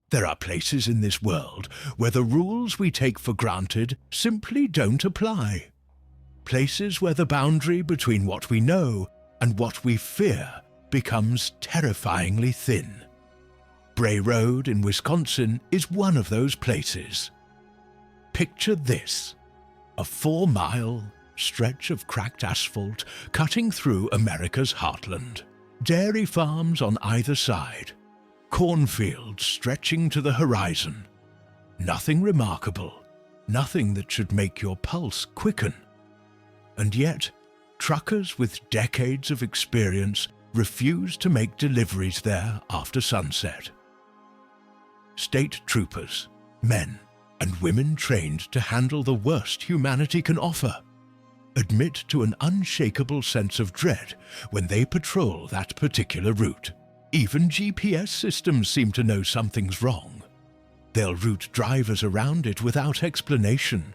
There are places in this world where the rules we take for granted simply don't apply. Places where the boundary between what we know and what we fear becomes terrifyingly thin. Bray Road in Wisconsin is one of those places. Picture this: a 4-mile stretch of cracked asphalt cutting through America's heartland. Dairy farms on either side, cornfields stretching to the horizon. Nothing remarkable, nothing that should make your pulse quicken. And yet, truckers with decades of experience refuse to make deliveries there after sunset. State troopers, men and women trained to handle the worst humanity can offer, admit to an unshakable sense of dread when they patrol that particular route. Even GPS systems seem to know something's wrong. They'll route drivers around it without explanation,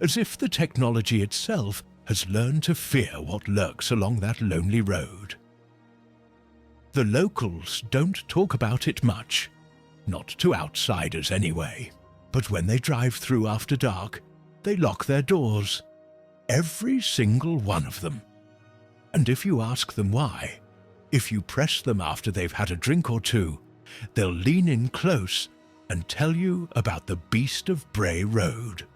as if the technology itself has learned to fear what lurks along that lonely road. The locals don't talk about it much, not to outsiders anyway, but when they drive through after dark, they lock their doors. Every single one of them. And if you ask them why, if you press them after they've had a drink or two, they'll lean in close and tell you about the beast of Bray Road.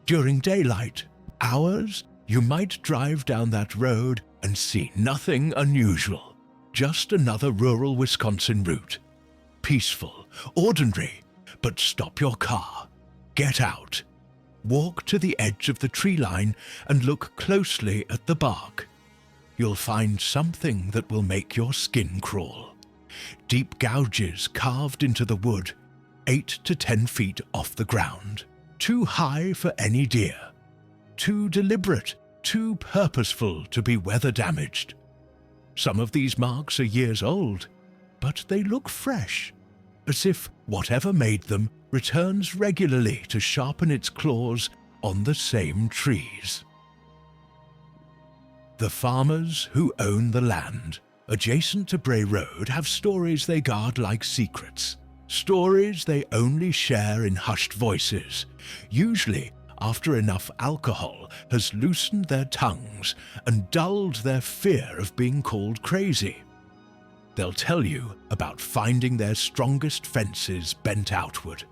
During daylight hours, you might drive down that road and see nothing unusual, just another rural Wisconsin route. Peaceful, ordinary, but stop your car, get out. Walk to the edge of the tree line and look closely at the bark. You'll find something that will make your skin crawl. Deep gouges carved into the wood, 8 to 10 feet off the ground. Too high for any deer. Too deliberate, too purposeful to be weather damaged. Some of these marks are years old, but they look fresh, as if whatever made them returns regularly to sharpen its claws on the same trees. The farmers who own the land adjacent to Bray Road have stories they guard like secrets, stories they only share in hushed voices, usually after enough alcohol has loosened their tongues and dulled their fear of being called crazy. They'll tell you about finding their strongest fences bent outward,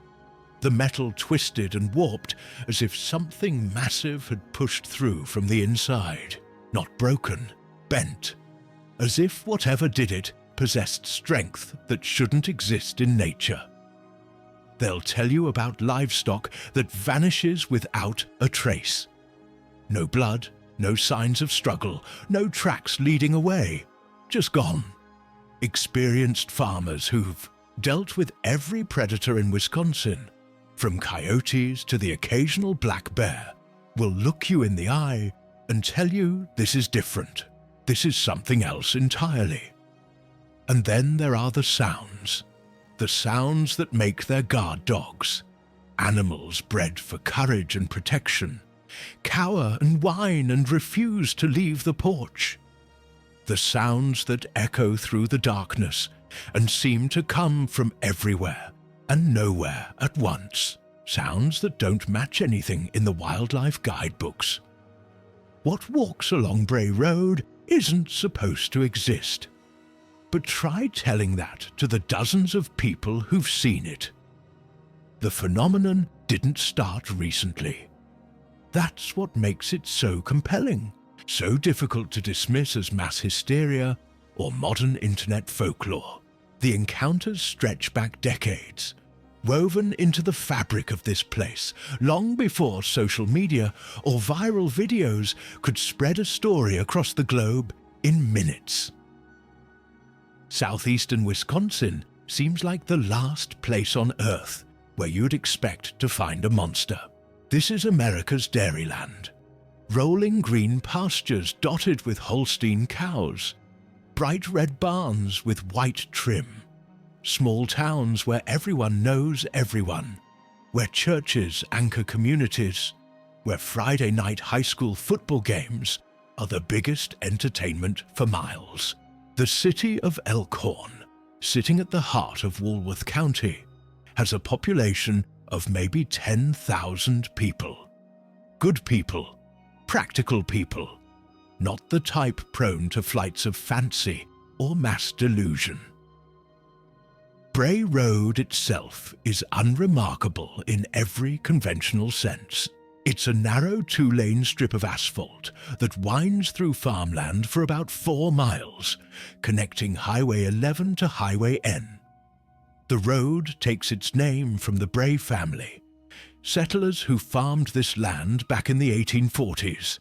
the metal twisted and warped as if something massive had pushed through from the inside, not broken, bent, as if whatever did it possessed strength that shouldn't exist in nature. They'll tell you about livestock that vanishes without a trace. No blood, no signs of struggle, no tracks leading away, just gone. Experienced farmers who've dealt with every predator in Wisconsin, from coyotes to the occasional black bear, will look you in the eye and tell you this is different, this is something else entirely. And then there are the sounds that make their guard dogs, animals bred for courage and protection, cower and whine and refuse to leave the porch. The sounds that echo through the darkness and seem to come from everywhere and nowhere at once. Sounds that don't match anything in the wildlife guidebooks. What walks along Bray Road isn't supposed to exist. But try telling that to the dozens of people who've seen it. The phenomenon didn't start recently. That's what makes it so compelling, so difficult to dismiss as mass hysteria or modern internet folklore. The encounters stretch back decades, woven into the fabric of this place, long before social media or viral videos could spread a story across the globe in minutes. Southeastern Wisconsin seems like the last place on Earth where you'd expect to find a monster. This is America's dairyland. Rolling green pastures dotted with Holstein cows, bright red barns with white trim, small towns where everyone knows everyone, where churches anchor communities, where Friday night high school football games are the biggest entertainment for miles. The city of Elkhorn, sitting at the heart of Walworth County, has a population of maybe 10,000 people. Good people, practical people, not the type prone to flights of fancy or mass delusion. Bray Road itself is unremarkable in every conventional sense. It's a narrow 2-lane strip of asphalt that winds through farmland for about 4 miles, connecting Highway 11 to Highway N. The road takes its name from the Bray family, settlers who farmed this land back in the 1840s.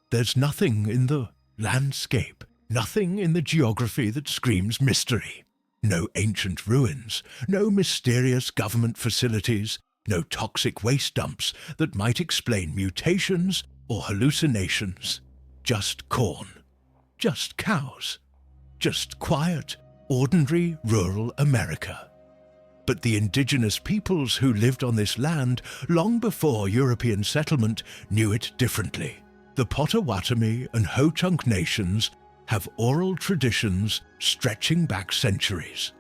There's nothing in the landscape, nothing in the geography that screams mystery. No ancient ruins, no mysterious government facilities, no toxic waste dumps that might explain mutations or hallucinations. Just corn, just cows, just quiet, ordinary rural America. But the indigenous peoples who lived on this land long before European settlement knew it differently. The Potawatomi and Ho-Chunk nations have oral traditions stretching back centuries.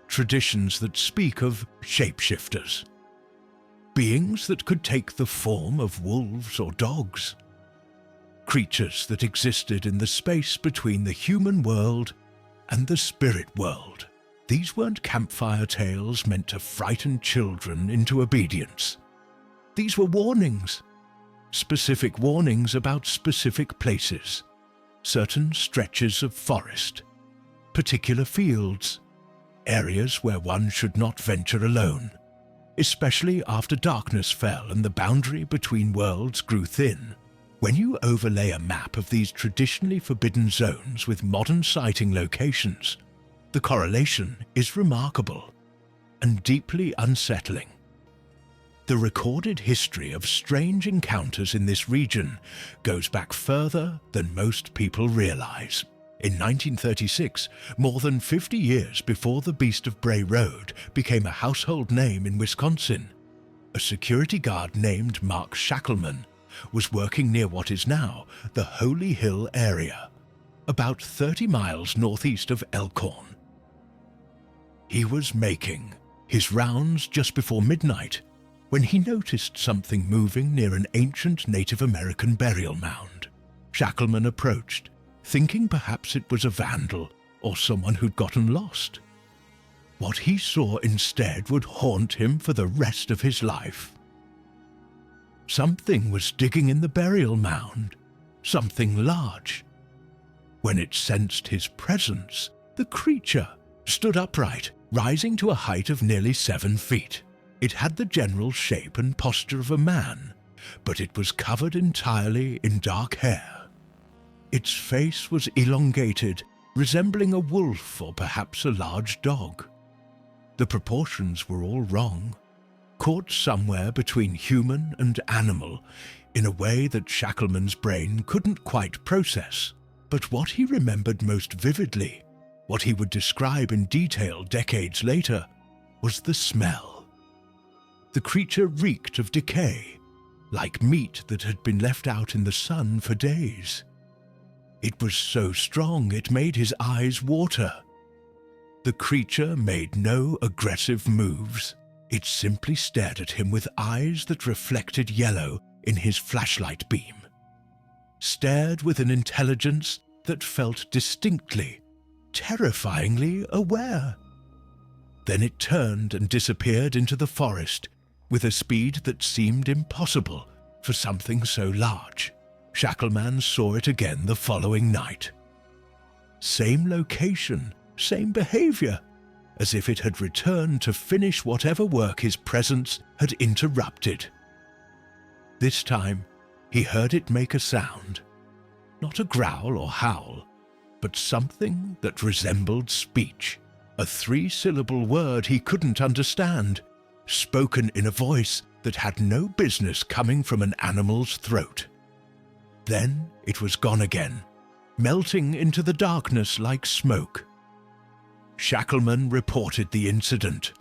Traditions that speak of shapeshifters. Beings that could take the form of wolves or dogs. Creatures that existed in the space between the human world and the spirit world. These weren't campfire tales meant to frighten children into obedience. These were warnings. Specific warnings about specific places. Certain stretches of forest, particular fields, areas where one should not venture alone, especially after darkness fell and the boundary between worlds grew thin. When you overlay a map of these traditionally forbidden zones with modern sighting locations, the correlation is remarkable and deeply unsettling. The recorded history of strange encounters in this region goes back further than most people realize. In 1936, more than 50 years before the Beast of Bray Road became a household name in Wisconsin, a security guard named Mark Shackleman was working near what is now the Holy Hill area, about 30 miles northeast of Elkhorn. He was making his rounds just before midnight when he noticed something moving near an ancient Native American burial mound. Shackleman approached, thinking perhaps it was a vandal or someone who'd gotten lost. What he saw instead would haunt him for the rest of his life. Something was digging in the burial mound, something large. When it sensed his presence, the creature stood upright, rising to a height of nearly 7 feet. It had the general shape and posture of a man, but it was covered entirely in dark hair. Its face was elongated, resembling a wolf or perhaps a large dog. The proportions were all wrong, caught somewhere between human and animal in a way that Shackleman's brain couldn't quite process. But what he remembered most vividly, what he would describe in detail decades later, was the smell. The creature reeked of decay, like meat that had been left out in the sun for days. It was so strong it made his eyes water. The creature made no aggressive moves. It simply stared at him with eyes that reflected yellow in his flashlight beam. Stared with an intelligence that felt distinctly, terrifyingly aware. Then it turned and disappeared into the forest with a speed that seemed impossible for something so large. Shackleman saw it again the following night. Same location, same behavior, as if it had returned to finish whatever work his presence had interrupted. This time, he heard it make a sound, not a growl or howl, but something that resembled speech, a 3-syllable word he couldn't understand, spoken in a voice that had no business coming from an animal's throat. Then it was gone again, melting into the darkness like smoke. Shackleman reported the incident.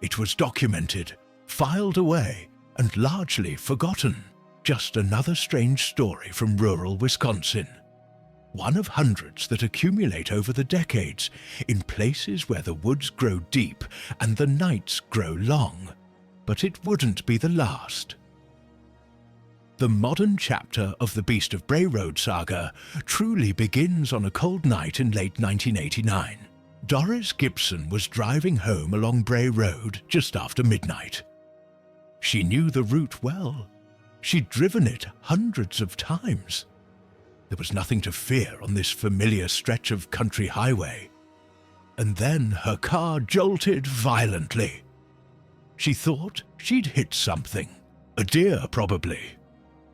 It was documented, filed away, and largely forgotten. Just another strange story from rural Wisconsin. one of hundreds that accumulate over the decades in places where the woods grow deep and the nights grow long, but it wouldn't be the last. The modern chapter of the Beast of Bray Road saga truly begins on a cold night in late 1989. Doris Gibson was driving home along Bray Road just after midnight. She knew the route well. She'd driven it hundreds of times. There was nothing to fear on this familiar stretch of country highway. And then her car jolted violently. She thought she'd hit something. A deer, probably.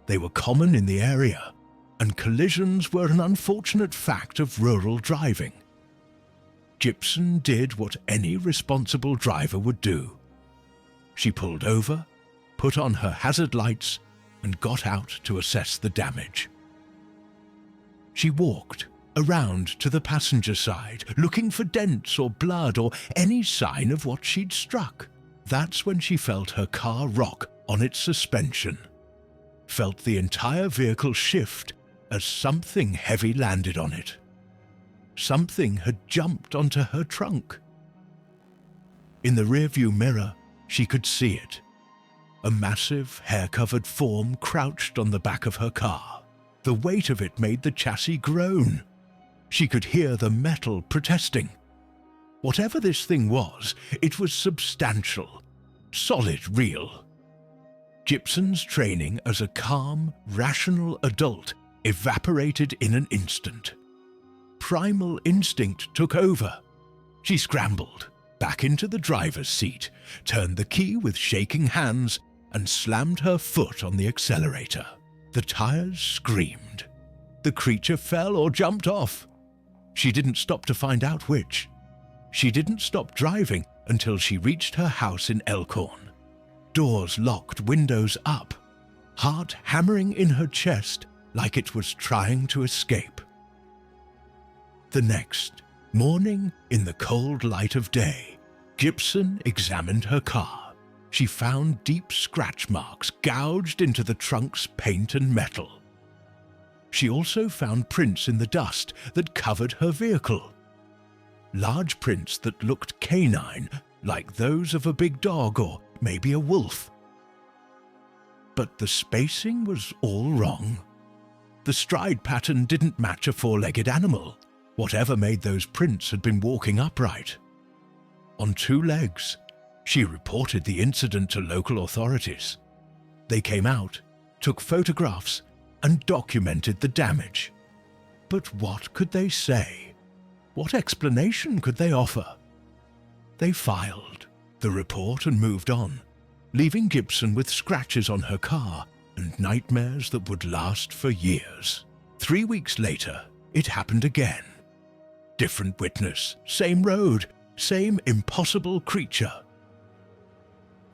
They were common in the area, and collisions were an unfortunate fact of rural driving. Gibson did what any responsible driver would do. She pulled over, put on her hazard lights, and got out to assess the damage. She walked around to the passenger side, looking for dents or blood or any sign of what she'd struck. That's when she felt her car rock on its suspension. Felt the entire vehicle shift as something heavy landed on it. Something had jumped onto her trunk. In the rearview mirror, she could see it. A massive, hair-covered form crouched on the back of her car. The weight of it made the chassis groan. She could hear the metal protesting. Whatever this thing was, it was substantial, solid, real. Gibson's training as a calm, rational adult evaporated in an instant. Primal instinct took over. She scrambled back into the driver's seat, turned the key with shaking hands, and slammed her foot on the accelerator. The tires screamed. The creature fell or jumped off. She didn't stop to find out which. She didn't stop driving until she reached her house in Elkhorn. Doors locked, windows up, heart hammering in her chest like it was trying to escape. The next morning, in the cold light of day, Gibson examined her car. She found deep scratch marks gouged into the trunk's paint and metal. She also found prints in the dust that covered her vehicle. Large prints that looked canine, like those of a big dog or maybe a wolf. But the spacing was all wrong. The stride pattern didn't match a four-legged animal. Whatever made those prints had been walking upright. On two legs. She reported the incident to local authorities. They came out, took photographs, and documented the damage. But what could they say? What explanation could they offer? They filed the report and moved on, leaving Gibson with scratches on her car and nightmares that would last for years. 3 weeks later, it happened again. Different witness, same road, same impossible creature.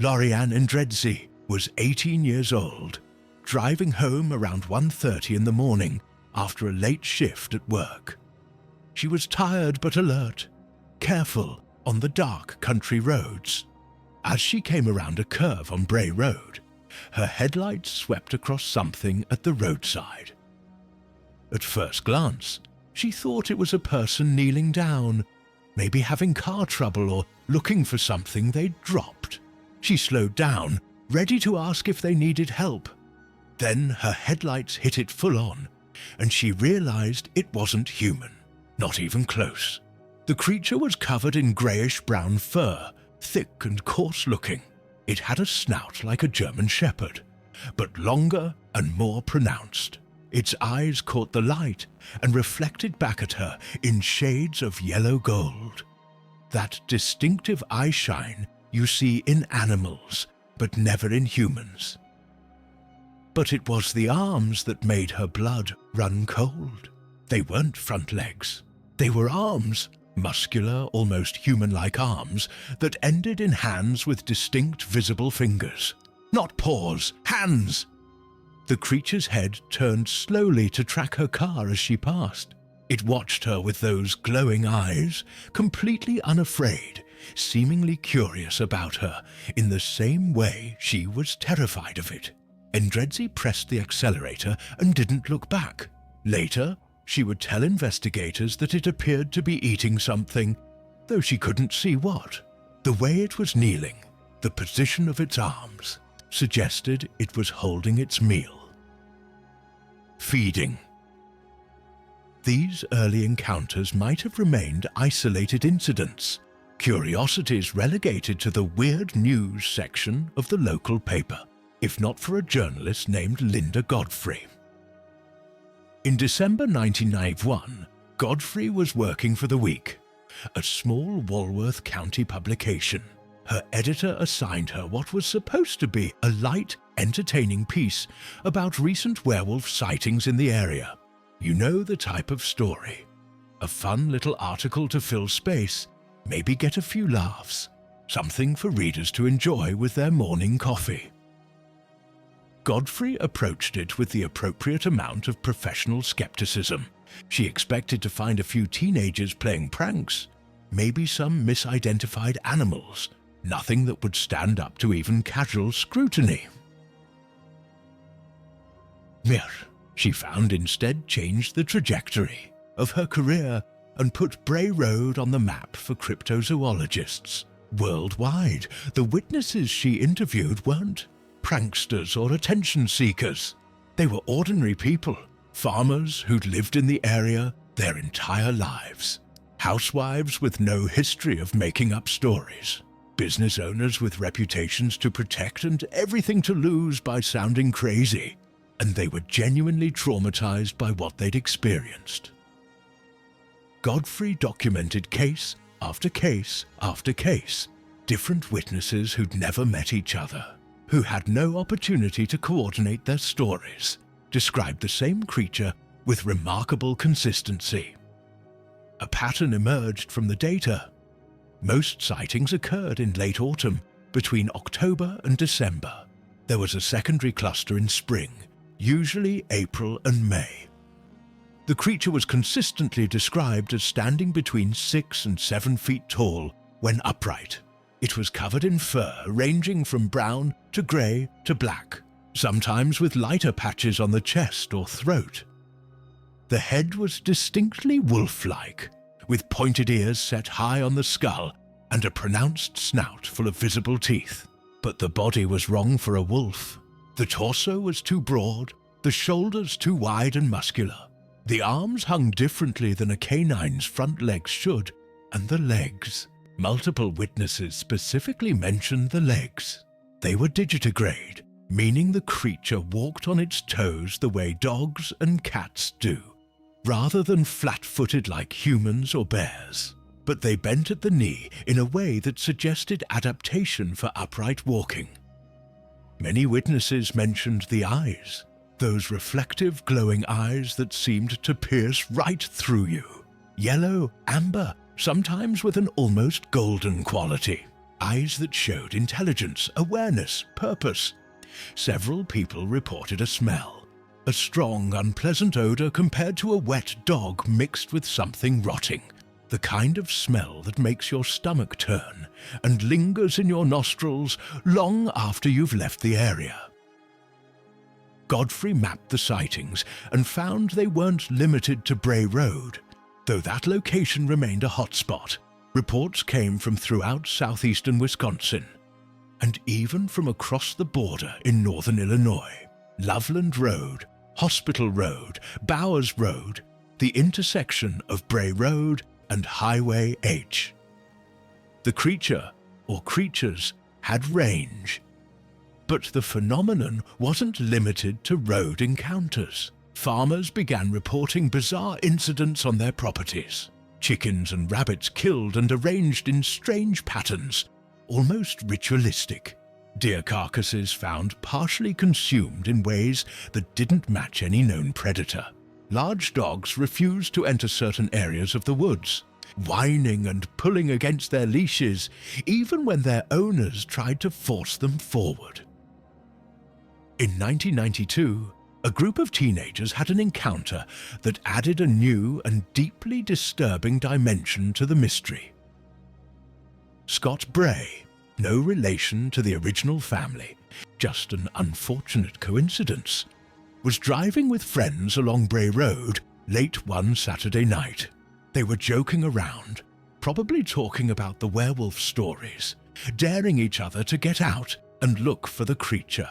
Lorianne Endredzi was 18 years old, driving home around 1:30 in the morning after a late shift at work. She was tired but alert, careful on the dark country roads. As she came around a curve on Bray Road, her headlights swept across something at the roadside. At first glance, she thought it was a person kneeling down, maybe having car trouble or looking for something they'd dropped. She slowed down, ready to ask if they needed help. Then her headlights hit it full on, and she realized it wasn't human, not even close. The creature was covered in greyish-brown fur, thick and coarse-looking. It had a snout like a German shepherd, but longer and more pronounced. Its eyes caught the light and reflected back at her in shades of yellow gold. That distinctive eye shine you see in animals, but never in humans. But it was the arms that made her blood run cold. They weren't front legs. They were arms, muscular, almost human-like arms that ended in hands with distinct visible fingers. Not paws, hands! The creature's head turned slowly to track her car as she passed. It watched her with those glowing eyes, completely unafraid, seemingly curious about her in the same way she was terrified of it. Endredzi pressed the accelerator and didn't look back. Later, she would tell investigators that it appeared to be eating something, though she couldn't see what. The way it was kneeling, the position of its arms, suggested it was holding its meal. Feeding. These early encounters might have remained isolated incidents, curiosities relegated to the weird news section of the local paper, if not for a journalist named Linda Godfrey. In December 1991, Godfrey was working for The Week, a small Walworth County publication. Her editor assigned her what was supposed to be a light, entertaining piece about recent werewolf sightings in the area. You know the type of story. A fun little article to fill space, maybe get a few laughs, something for readers to enjoy with their morning coffee. Godfrey approached it with the appropriate amount of professional skepticism. She expected to find a few teenagers playing pranks, maybe some misidentified animals, nothing that would stand up to even casual scrutiny. Mir, she found, instead changed the trajectory of her career and put Bray Road on the map for cryptozoologists. Worldwide, the witnesses she interviewed weren't pranksters or attention seekers. They were ordinary people, farmers who'd lived in the area their entire lives, housewives with no history of making up stories, business owners with reputations to protect and everything to lose by sounding crazy, and they were genuinely traumatized by what they'd experienced. Godfrey documented case after case after case, different witnesses who'd never met each other, who had no opportunity to coordinate their stories, described the same creature with remarkable consistency. A pattern emerged from the data. Most sightings occurred in late autumn, between October and December. There was a secondary cluster in spring, usually April and May. The creature was consistently described as standing between 6 and 7 feet tall when upright. It was covered in fur ranging from brown to grey to black, sometimes with lighter patches on the chest or throat. The head was distinctly wolf-like, with pointed ears set high on the skull and a pronounced snout full of visible teeth. But the body was wrong for a wolf. The torso was too broad, the shoulders too wide and muscular. The arms hung differently than a canine's front legs should, and the legs. Multiple witnesses specifically mentioned the legs. They were digitigrade, meaning the creature walked on its toes the way dogs and cats do, rather than flat-footed like humans or bears. But they bent at the knee in a way that suggested adaptation for upright walking. Many witnesses mentioned the eyes, those reflective, glowing eyes that seemed to pierce right through you. Yellow, amber, sometimes with an almost golden quality. Eyes that showed intelligence, awareness, purpose. Several people reported a smell. A strong, unpleasant odor compared to a wet dog mixed with something rotting. The kind of smell that makes your stomach turn and lingers in your nostrils long after you've left the area. Godfrey mapped the sightings and found they weren't limited to Bray Road. Though that location remained a hotspot, reports came from throughout southeastern Wisconsin, and even from across the border in northern Illinois. Loveland Road, Hospital Road, Bowers Road, the intersection of Bray Road and Highway H. The creature, or creatures, had range. But the phenomenon wasn't limited to road encounters. Farmers began reporting bizarre incidents on their properties. Chickens and rabbits killed and arranged in strange patterns, almost ritualistic. Deer carcasses found partially consumed in ways that didn't match any known predator. Large dogs refused to enter certain areas of the woods, whining and pulling against their leashes, even when their owners tried to force them forward. In 1992, a group of teenagers had an encounter that added a new and deeply disturbing dimension to the mystery. Scott Bray, no relation to the original family, just an unfortunate coincidence, was driving with friends along Bray Road Late one Saturday night, they were joking around, probably talking about the werewolf stories, daring each other to get out and look for the creature,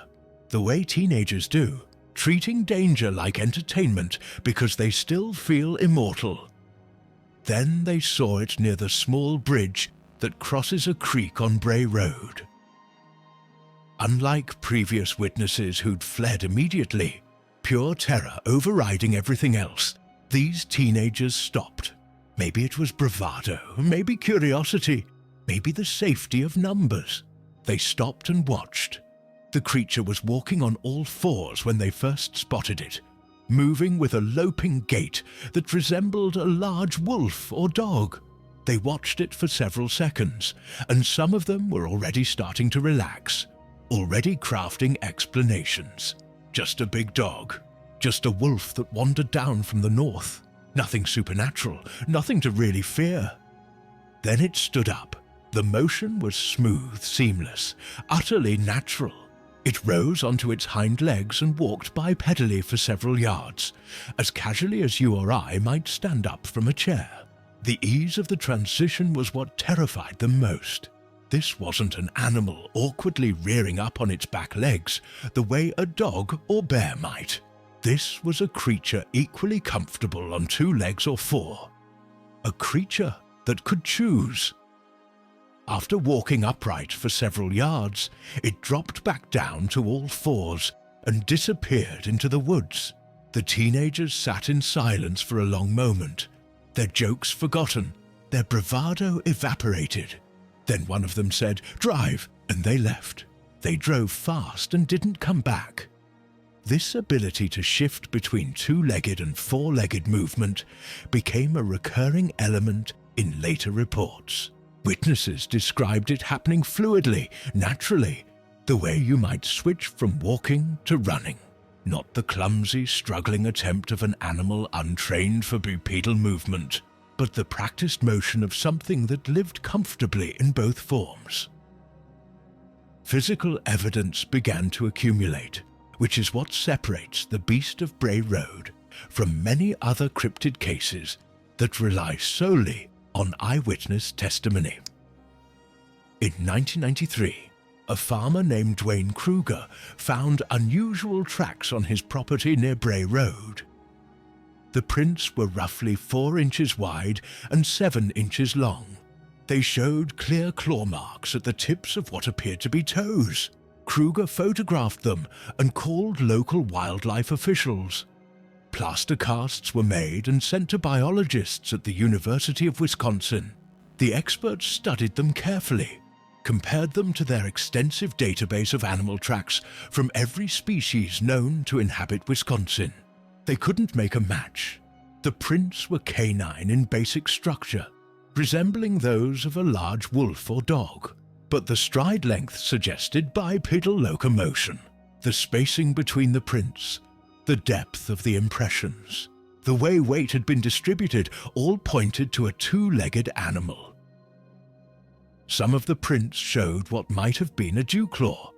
the way teenagers do, treating danger like entertainment because they still feel immortal. Then they saw it near the small bridge that crosses a creek on Bray Road. Unlike previous witnesses who'd fled immediately, pure terror overriding everything else, these teenagers stopped. Maybe it was bravado, maybe curiosity, maybe the safety of numbers. They stopped and watched. The creature was walking on all fours when they first spotted it, moving with a loping gait that resembled a large wolf or dog. They watched it for several seconds, and some of them were already starting to relax, already crafting explanations. Just a big dog, just a wolf that wandered down from the north. Nothing supernatural, nothing to really fear. Then it stood up. The motion was smooth, seamless, utterly natural. It rose onto its hind legs and walked bipedally for several yards, as casually as you or I might stand up from a chair. The ease of the transition was what terrified them most. This wasn't an animal awkwardly rearing up on its back legs the way a dog or bear might. This was a creature equally comfortable on 2 legs or 4. A creature that could choose. After walking upright for several yards, it dropped back down to all fours and disappeared into the woods. The teenagers sat in silence for a long moment, their jokes forgotten, their bravado evaporated. Then one of them said, "Drive," and they left. They drove fast and didn't come back. This ability to shift between 2-legged and 4-legged movement became a recurring element in later reports. Witnesses described it happening fluidly, naturally, the way you might switch from walking to running. Not the clumsy, struggling attempt of an animal untrained for bipedal movement, but the practiced motion of something that lived comfortably in both forms. Physical evidence began to accumulate, which is what separates the Beast of Bray Road from many other cryptid cases that rely solely on eyewitness testimony. In 1993, a farmer named Dwayne Kruger found unusual tracks on his property near Bray Road. The prints were roughly 4 inches wide and 7 inches long. They showed clear claw marks at the tips of what appeared to be toes. Kruger photographed them and called local wildlife officials. Plaster casts were made and sent to biologists at the University of Wisconsin. The experts studied them carefully, compared them to their extensive database of animal tracks from every species known to inhabit Wisconsin. They couldn't make a match. The prints were canine in basic structure, resembling those of a large wolf or dog, but the stride length suggested bipedal locomotion. The spacing between the prints, the depth of the impressions, the way weight had been distributed, all pointed to a 2-legged animal. Some of the prints showed what might have been a dew claw,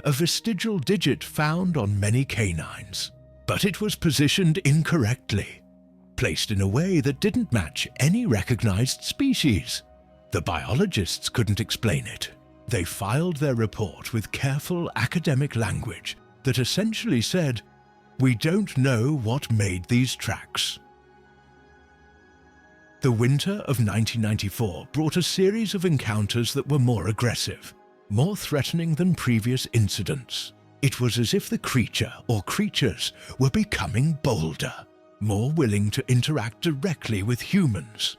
a vestigial digit found on many canines, but it was positioned incorrectly, placed in a way that didn't match any recognized species. The biologists couldn't explain it. They filed their report with careful academic language that essentially said, "We don't know what made these tracks." The winter of 1994 brought a series of encounters that were more aggressive, more threatening than previous incidents. It was as if the creature or creatures were becoming bolder, more willing to interact directly with humans.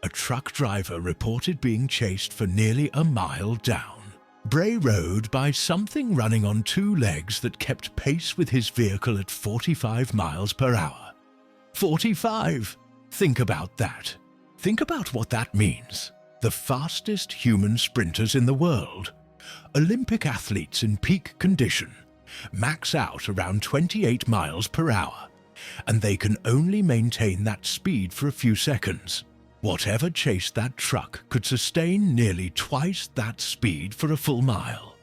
A truck driver reported being chased for nearly a mile down Bray Road by something running on 2 legs that kept pace with his vehicle at 45 miles per hour. 45! Think about that. Think about what that means. The fastest human sprinters in the world, Olympic athletes in peak condition, max out around 28 miles per hour, and they can only maintain that speed for a few seconds. Whatever chased that truck could sustain nearly twice that speed for a full mile.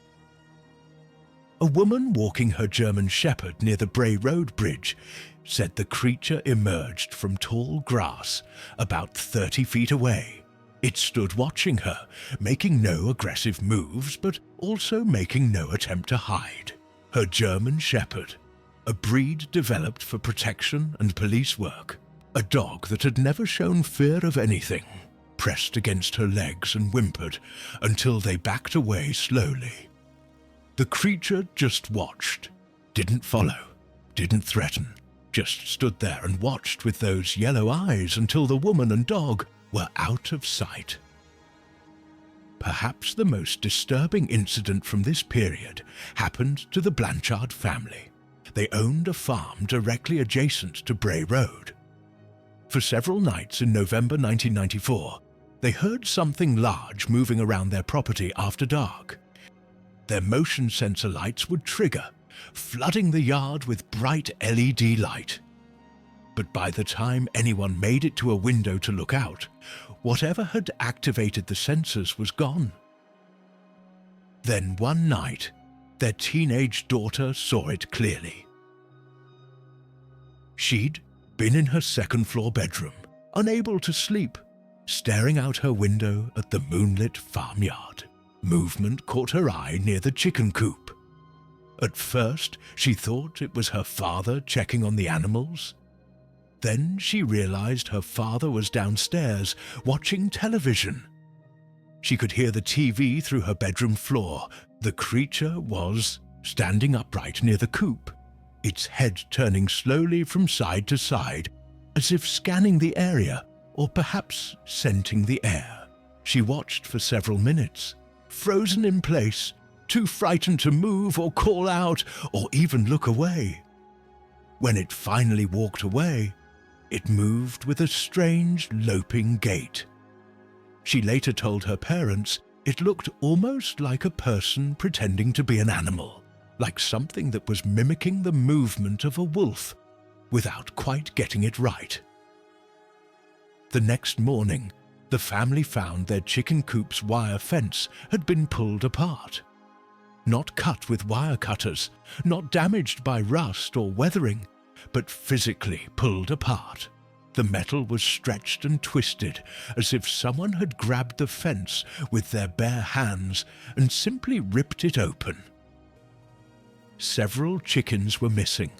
A woman walking her German Shepherd near the Bray Road bridge said the creature emerged from tall grass about 30 feet away. It stood watching her, making no aggressive moves, but also making no attempt to hide. Her German Shepherd, a breed developed for protection and police work, a dog that had never shown fear of anything, pressed against her legs and whimpered until they backed away slowly. The creature just watched, didn't follow, didn't threaten, just stood there and watched with those yellow eyes until the woman and dog were out of sight. Perhaps the most disturbing incident from this period happened to the Blanchard family. They owned a farm directly adjacent to Bray Road. For several nights in November 1994, they heard something large moving around their property after dark. Their motion sensor lights would trigger, flooding the yard with bright LED light. But by the time anyone made it to a window to look out, whatever had activated the sensors was gone. Then one night, their teenage daughter saw it clearly. She'd been in her second-floor bedroom, unable to sleep, staring out her window at the moonlit farmyard. Movement caught her eye near the chicken coop. At first, she thought it was her father checking on the animals. Then she realized her father was downstairs watching television. She could hear the TV through her bedroom floor. The creature was standing upright near the coop, its head turning slowly from side to side, as if scanning the area or perhaps scenting the air. She watched for several minutes, frozen in place, too frightened to move or call out or even look away. When it finally walked away, it moved with a strange, loping gait. She later told her parents it looked almost like a person pretending to be an animal, like something that was mimicking the movement of a wolf without quite getting it right. The next morning, the family found their chicken coop's wire fence had been pulled apart. Not cut with wire cutters, not damaged by rust or weathering, but physically pulled apart. The metal was stretched and twisted as if someone had grabbed the fence with their bare hands and simply ripped it open. Several chickens were missing.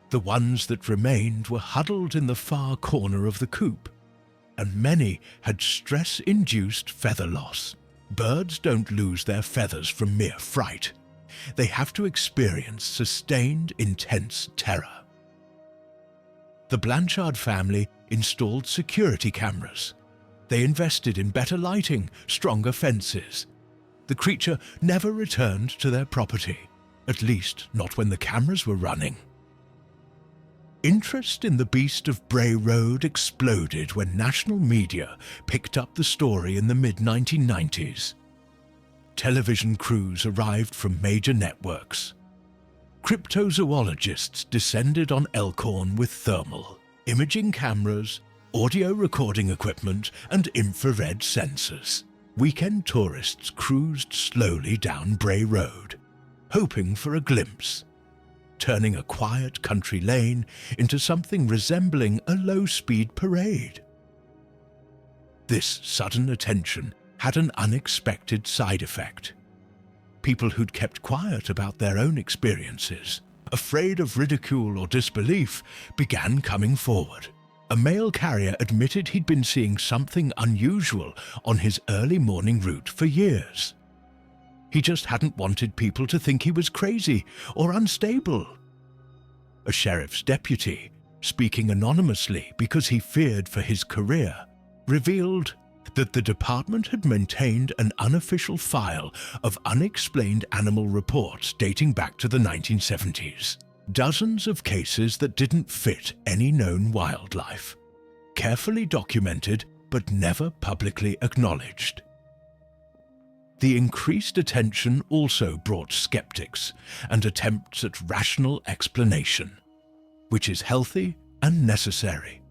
The ones that remained were huddled in the far corner of the coop, and many had stress-induced feather loss. Birds don't lose their feathers from mere fright. They have to experience sustained, intense terror. The Blanchard family installed security cameras. They invested in better lighting, stronger fences. The creature never returned to their property, at least not when the cameras were running. Interest in the beast of Bray Road exploded when national media picked up the story in the mid-1990s. Television crews arrived from major networks. Cryptozoologists descended on Elkhorn with thermal, imaging cameras, audio recording equipment, and infrared sensors. Weekend tourists cruised slowly down Bray Road, hoping for a glimpse, turning a quiet country lane into something resembling a low-speed parade. This sudden attention had an unexpected side effect. People who'd kept quiet about their own experiences, afraid of ridicule or disbelief, began coming forward. A mail carrier admitted he'd been seeing something unusual on his early morning route for years. He just hadn't wanted people to think he was crazy or unstable. A sheriff's deputy, speaking anonymously because he feared for his career, revealed that the department had maintained an unofficial file of unexplained animal reports dating back to the 1970s. Dozens of cases that didn't fit any known wildlife. Carefully documented, but never publicly acknowledged. The increased attention also brought skeptics and attempts at rational explanation, which is healthy and necessary.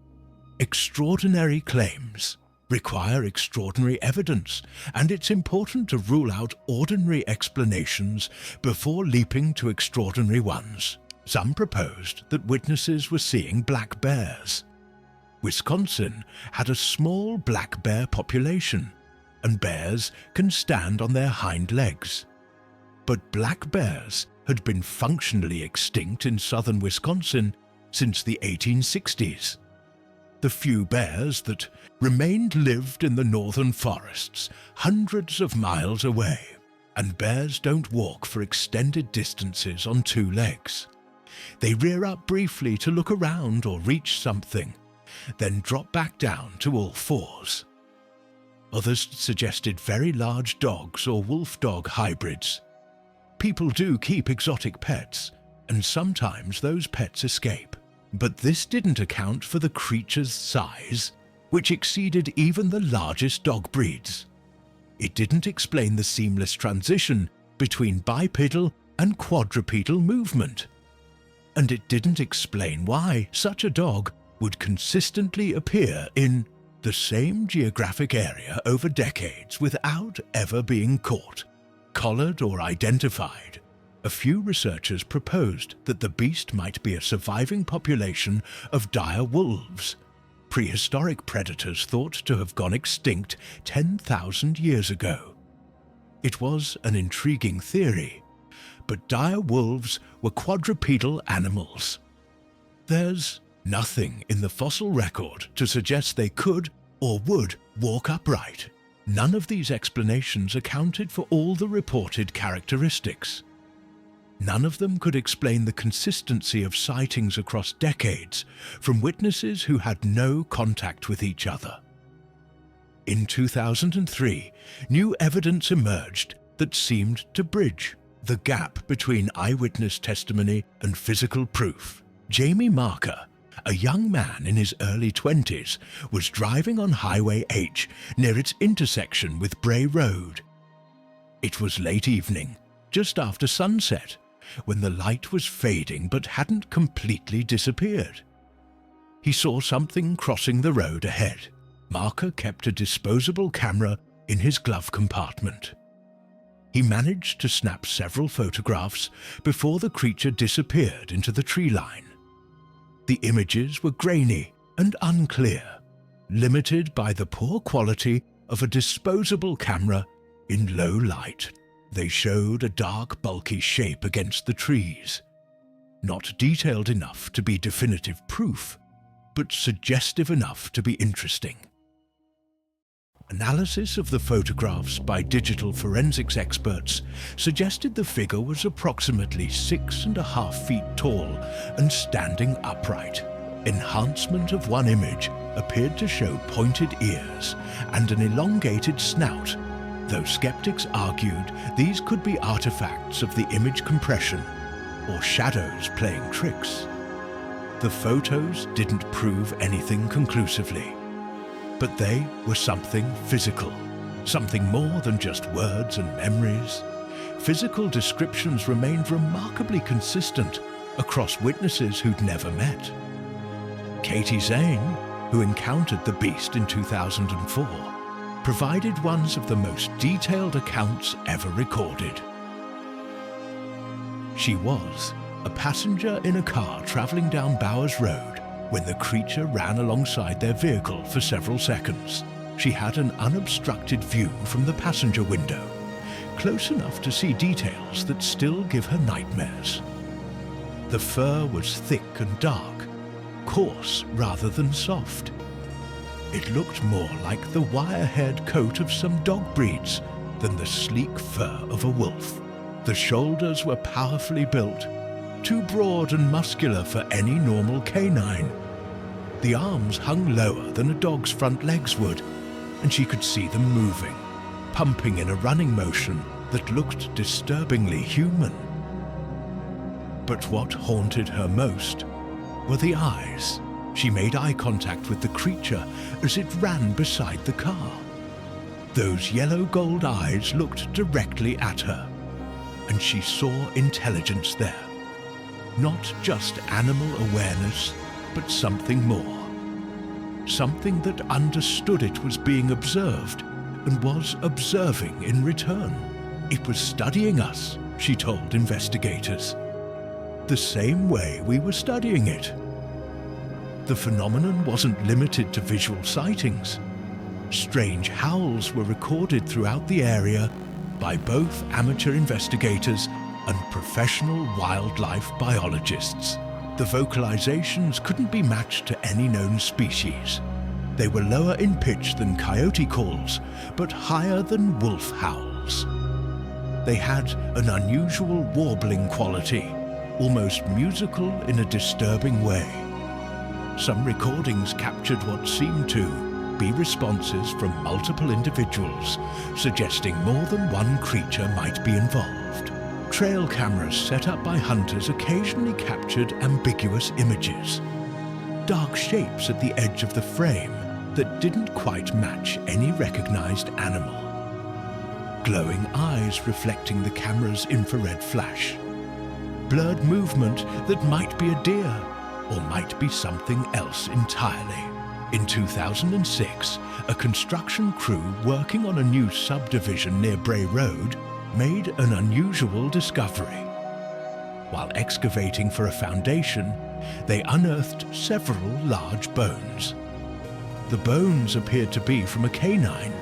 Extraordinary claims, require extraordinary evidence, and it's important to rule out ordinary explanations before leaping to extraordinary ones. Some proposed that witnesses were seeing black bears. Wisconsin had a small black bear population, and bears can stand on their hind legs. But black bears had been functionally extinct in southern Wisconsin since the 1860s. The few bears that remained lived in the northern forests, hundreds of miles away, and bears don't walk for extended distances on two legs. They rear up briefly to look around or reach something, then drop back down to all fours. Others suggested very large dogs or wolf-dog hybrids. People do keep exotic pets, and sometimes those pets escape. But this didn't account for the creature's size, which exceeded even the largest dog breeds. It didn't explain the seamless transition between bipedal and quadrupedal movement. And it didn't explain why such a dog would consistently appear in the same geographic area over decades without ever being caught, collared or identified. A few researchers proposed that the beast might be a surviving population of dire wolves, prehistoric predators thought to have gone extinct 10,000 years ago. It was an intriguing theory, but dire wolves were quadrupedal animals. There's nothing in the fossil record to suggest they could or would walk upright. None of these explanations accounted for all the reported characteristics. None of them could explain the consistency of sightings across decades from witnesses who had no contact with each other. In 2003, new evidence emerged that seemed to bridge the gap between eyewitness testimony and physical proof. Jamie Marker, a young man in his early 20s, was driving on Highway H near its intersection with Bray Road. It was late evening, just after sunset, when the light was fading but hadn't completely disappeared. He saw something crossing the road ahead. Marker kept a disposable camera in his glove compartment. He managed to snap several photographs before the creature disappeared into the tree line. The images were grainy and unclear, limited by the poor quality of a disposable camera in low light. They showed a dark, bulky shape against the trees. Not detailed enough to be definitive proof, but suggestive enough to be interesting. Analysis of the photographs by digital forensics experts suggested the figure was approximately 6.5 feet tall and standing upright. Enhancement of one image appeared to show pointed ears and an elongated snout, though skeptics argued these could be artifacts of the image compression or shadows playing tricks. The photos didn't prove anything conclusively, but they were something physical, something more than just words and memories. Physical descriptions remained remarkably consistent across witnesses who'd never met. Katie Zane, who encountered the beast in 2004, provided one of the most detailed accounts ever recorded. She was a passenger in a car traveling down Bowers Road when the creature ran alongside their vehicle for several seconds. She had an unobstructed view from the passenger window, close enough to see details that still give her nightmares. The fur was thick and dark, coarse rather than soft. It looked more like the wire-haired coat of some dog breeds than the sleek fur of a wolf. The shoulders were powerfully built, too broad and muscular for any normal canine. The arms hung lower than a dog's front legs would, and she could see them moving, pumping in a running motion that looked disturbingly human. But what haunted her most were the eyes. She made eye contact with the creature as it ran beside the car. Those yellow-gold eyes looked directly at her, and she saw intelligence there. Not just animal awareness, but something more. something that understood it was being observed and was observing in return. It was studying us, she told investigators, the same way we were studying it. The phenomenon wasn't limited to visual sightings. Strange howls were recorded throughout the area by both amateur investigators and professional wildlife biologists. The vocalizations couldn't be matched to any known species. They were lower in pitch than coyote calls, but higher than wolf howls. They had an unusual warbling quality, almost musical in a disturbing way. Some recordings captured what seemed to be responses from multiple individuals, suggesting more than one creature might be involved. Trail cameras set up by hunters occasionally captured ambiguous images, dark shapes at the edge of the frame that didn't quite match any recognized animal, glowing eyes reflecting the camera's infrared flash, blurred movement that might be a deer or might be something else entirely. In 2006, a construction crew working on a new subdivision near Bray Road made an unusual discovery. While excavating for a foundation, they unearthed several large bones. The bones appeared to be from a canine,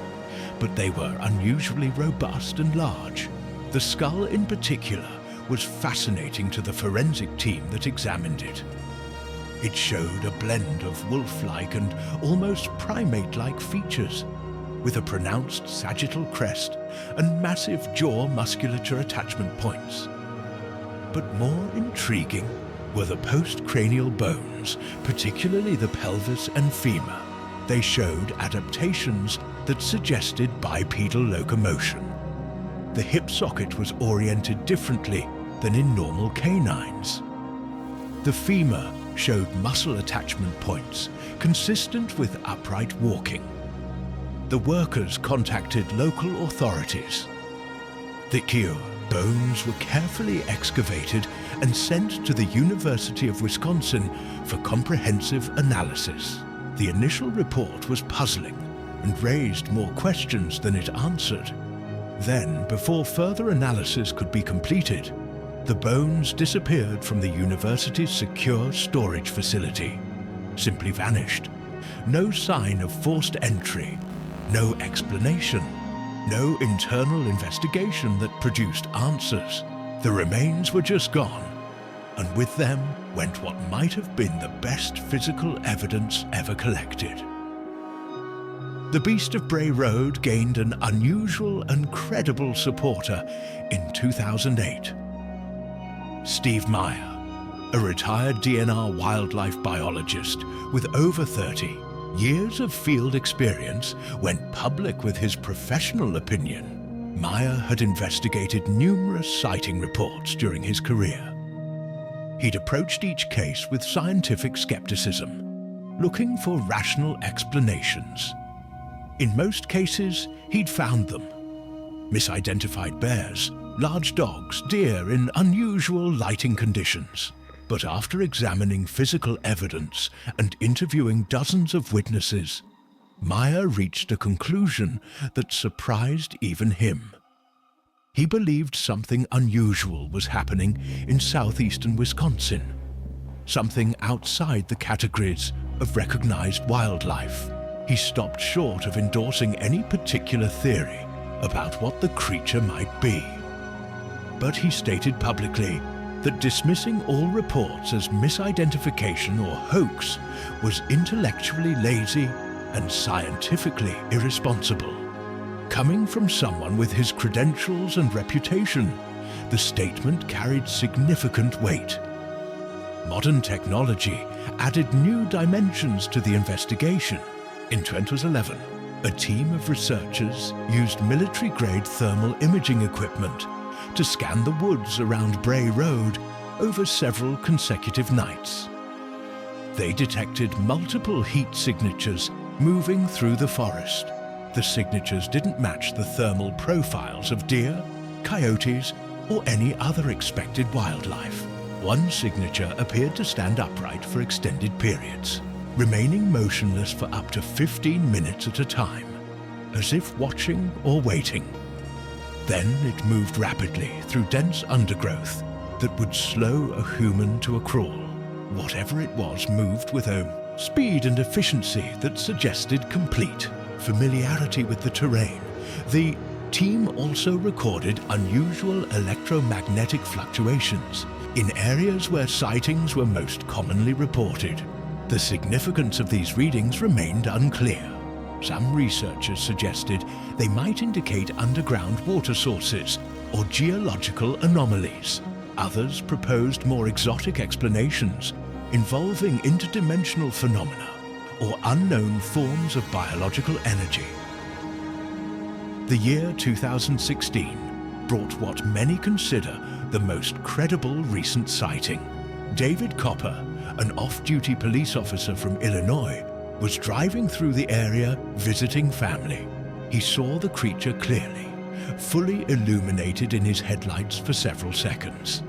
but they were unusually robust and large. The skull in particular was fascinating to the forensic team that examined it. It showed a blend of wolf-like and almost primate-like features, with a pronounced sagittal crest and massive jaw musculature attachment points. But more intriguing were the postcranial bones, particularly the pelvis and femur. They showed adaptations that suggested bipedal locomotion. The hip socket was oriented differently than in normal canines. The femur showed muscle attachment points consistent with upright walking. The workers contacted local authorities. The Kio bones were carefully excavated and sent to the University of Wisconsin for comprehensive analysis. The initial report was puzzling and raised more questions than it answered. Then, before further analysis could be completed, the bones disappeared from the university's secure storage facility, simply vanished. No sign of forced entry, no explanation, no internal investigation that produced answers. The remains were just gone, and with them went what might have been the best physical evidence ever collected. The Beast of Bray Road gained an unusual and credible supporter in 2008. Steve Meyer, a retired DNR wildlife biologist with over 30 years of field experience, went public with his professional opinion. Meyer had investigated numerous sighting reports during his career. He'd approached each case with scientific skepticism, looking for rational explanations. In most cases, he'd found them. Misidentified bears, large dogs, deer in unusual lighting conditions. But after examining physical evidence and interviewing dozens of witnesses, Meyer reached a conclusion that surprised even him. He believed something unusual was happening in southeastern Wisconsin, something outside the categories of recognized wildlife. He stopped short of endorsing any particular theory about what the creature might be. But he stated publicly that dismissing all reports as misidentification or hoax was intellectually lazy and scientifically irresponsible. Coming from someone with his credentials and reputation, the statement carried significant weight. Modern technology added new dimensions to the investigation. In 2011, a team of researchers used military-grade thermal imaging equipment to scan the woods around Bray Road over several consecutive nights. They detected multiple heat signatures moving through the forest. The signatures didn't match the thermal profiles of deer, coyotes, or any other expected wildlife. One signature appeared to stand upright for extended periods. remaining motionless for up to 15 minutes at a time, as if watching or waiting. Then it moved rapidly through dense undergrowth that would slow a human to a crawl. Whatever it was moved with a speed and efficiency that suggested complete familiarity with the terrain. The team also recorded unusual electromagnetic fluctuations in areas where sightings were most commonly reported. The significance of these readings remained unclear. Some researchers suggested they might indicate underground water sources or geological anomalies. Others proposed more exotic explanations involving interdimensional phenomena or unknown forms of biological energy. The year 2016 brought what many consider the most credible recent sighting. David Copper, an off-duty police officer from Illinois, was driving through the area visiting family. He saw the creature clearly, fully illuminated in his headlights for several seconds.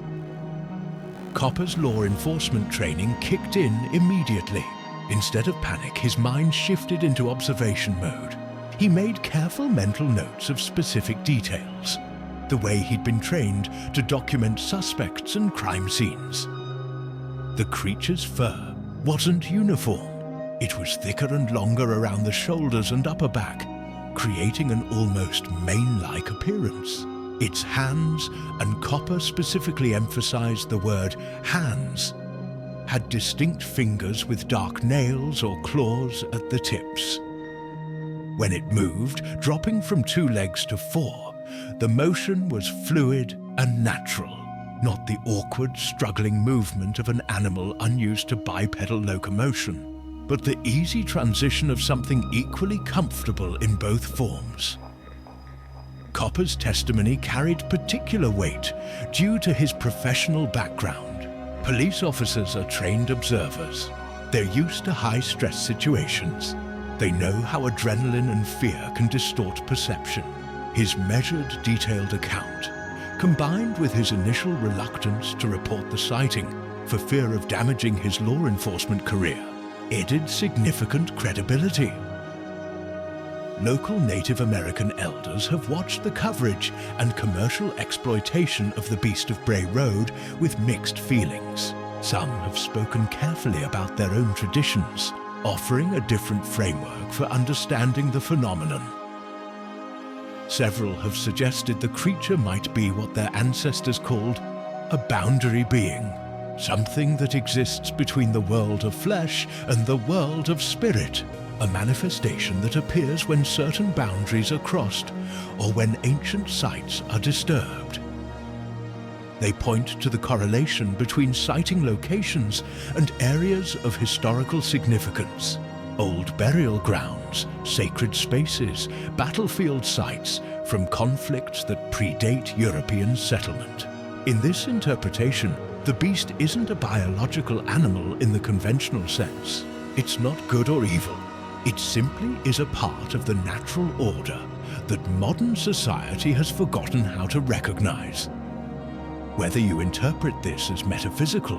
Copper's law enforcement training kicked in immediately. Instead of panic, his mind shifted into observation mode. He made careful mental notes of specific details, the way he'd been trained to document suspects and crime scenes. The creature's fur wasn't uniform. It was thicker and longer around the shoulders and upper back, creating an almost mane-like appearance. Its hands, and Copper specifically emphasized the word hands, had distinct fingers with dark nails or claws at the tips. When it moved, dropping from 2 legs to 4, the motion was fluid and natural, not the awkward, struggling movement of an animal unused to bipedal locomotion, but the easy transition of something equally comfortable in both forms. Copper's testimony carried particular weight due to his professional background. Police officers are trained observers. They're used to high-stress situations. They know how adrenaline and fear can distort perception. His measured, detailed account, combined with his initial reluctance to report the sighting for fear of damaging his law enforcement career, added significant credibility. Local Native American elders have watched the coverage and commercial exploitation of the Beast of Bray Road with mixed feelings. Some have spoken carefully about their own traditions, offering a different framework for understanding the phenomenon. Several have suggested the creature might be what their ancestors called a boundary being, something that exists between the world of flesh and the world of spirit, a manifestation that appears when certain boundaries are crossed or when ancient sites are disturbed. They point to the correlation between sighting locations and areas of historical significance. Old burial grounds, sacred spaces, battlefield sites from conflicts that predate European settlement. In this interpretation, the beast isn't a biological animal in the conventional sense. It's not good or evil. It simply is a part of the natural order that modern society has forgotten how to recognize. Whether you interpret this as metaphysical,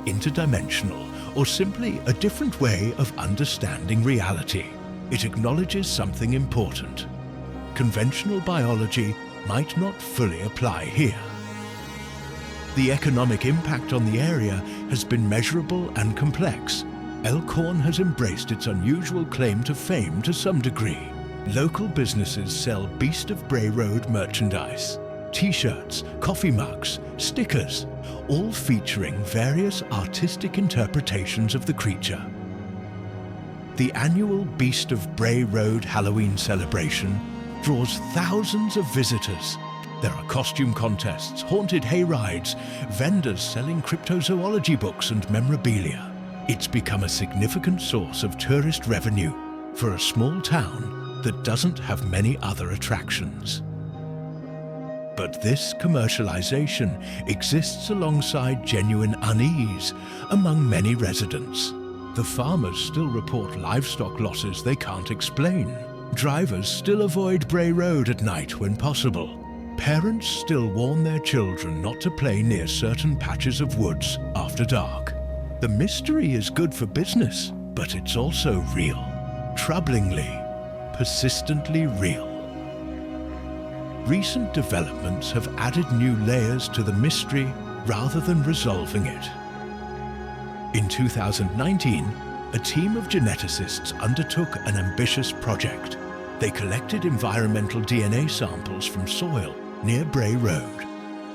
interdimensional, or simply a different way of understanding reality, it acknowledges something important. Conventional biology might not fully apply here. The economic impact on the area has been measurable and complex. Elkhorn has embraced its unusual claim to fame to some degree. Local businesses sell Beast of Bray Road merchandise. T-shirts, coffee mugs, stickers, all featuring various artistic interpretations of the creature. The annual Beast of Bray Road Halloween celebration draws thousands of visitors. There are costume contests, haunted hayrides, vendors selling cryptozoology books and memorabilia. It's become a significant source of tourist revenue for a small town that doesn't have many other attractions. But this commercialization exists alongside genuine unease among many residents. The farmers still report livestock losses they can't explain. Drivers still avoid Bray Road at night when possible. Parents still warn their children not to play near certain patches of woods after dark. The mystery is good for business, But it's also real, troublingly, persistently real. Recent developments have added new layers to the mystery rather than resolving it. In 2019, a team of geneticists undertook an ambitious project. They collected environmental DNA samples from soil near Bray Road,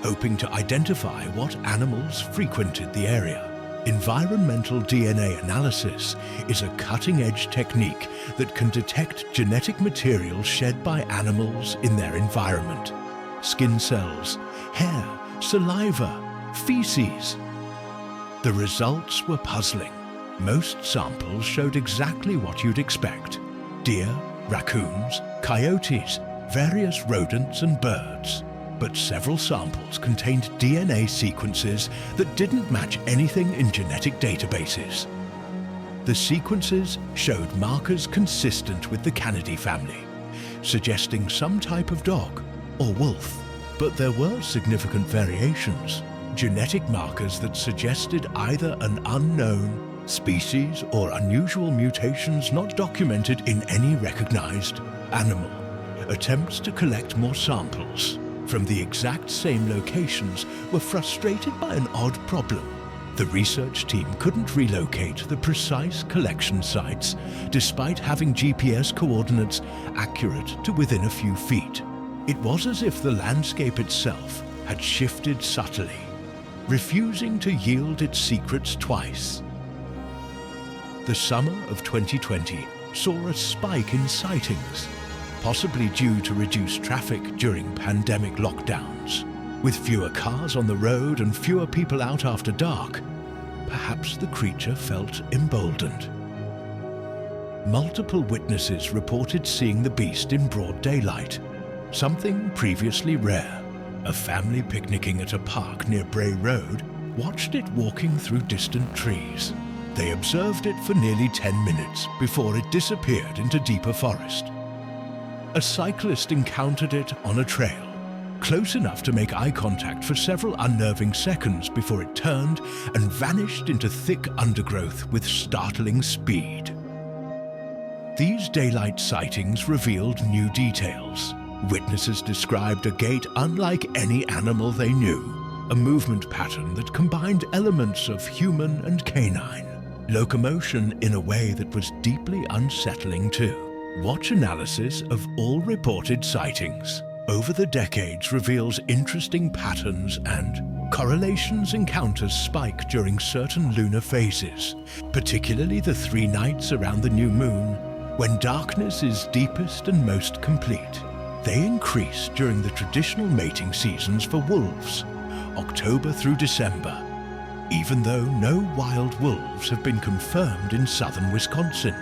hoping to identify what animals frequented the area. Environmental DNA analysis is a cutting-edge technique that can detect genetic material shed by animals in their environment. Skin cells, hair, saliva, feces. The results were puzzling. Most samples showed exactly what you'd expect: deer, raccoons, coyotes, various rodents and birds. But several samples contained DNA sequences that didn't match anything in genetic databases. The sequences showed markers consistent with the Canidae family, suggesting some type of dog or wolf. But there were significant variations, genetic markers that suggested either an unknown species or unusual mutations not documented in any recognized animal. Attempts to collect more samples from the exact same locations were frustrated by an odd problem. The research team couldn't relocate the precise collection sites, despite having GPS coordinates accurate to within a few feet. It was as if the landscape itself had shifted subtly, refusing to yield its secrets twice. The summer of 2020 saw a spike in sightings, possibly due to reduced traffic during pandemic lockdowns. With fewer cars on the road and fewer people out after dark, perhaps the creature felt emboldened. Multiple witnesses reported seeing the beast in broad daylight, something previously rare. A family picnicking at a park near Bray Road watched it walking through distant trees. They observed it for nearly 10 minutes before it disappeared into deeper forest. A cyclist encountered it on a trail, close enough to make eye contact for several unnerving seconds before it turned and vanished into thick undergrowth with startling speed. These daylight sightings revealed new details. Witnesses described a gait unlike any animal they knew, a movement pattern that combined elements of human and canine, locomotion in a way that was deeply unsettling too. Watch analysis of all reported sightings over the decades reveals interesting patterns and correlations. Encounters spike during certain lunar phases, particularly the 3 nights around the new moon, when darkness is deepest and most complete. They increase during the traditional mating seasons for wolves, October through December, even though no wild wolves have been confirmed in southern Wisconsin.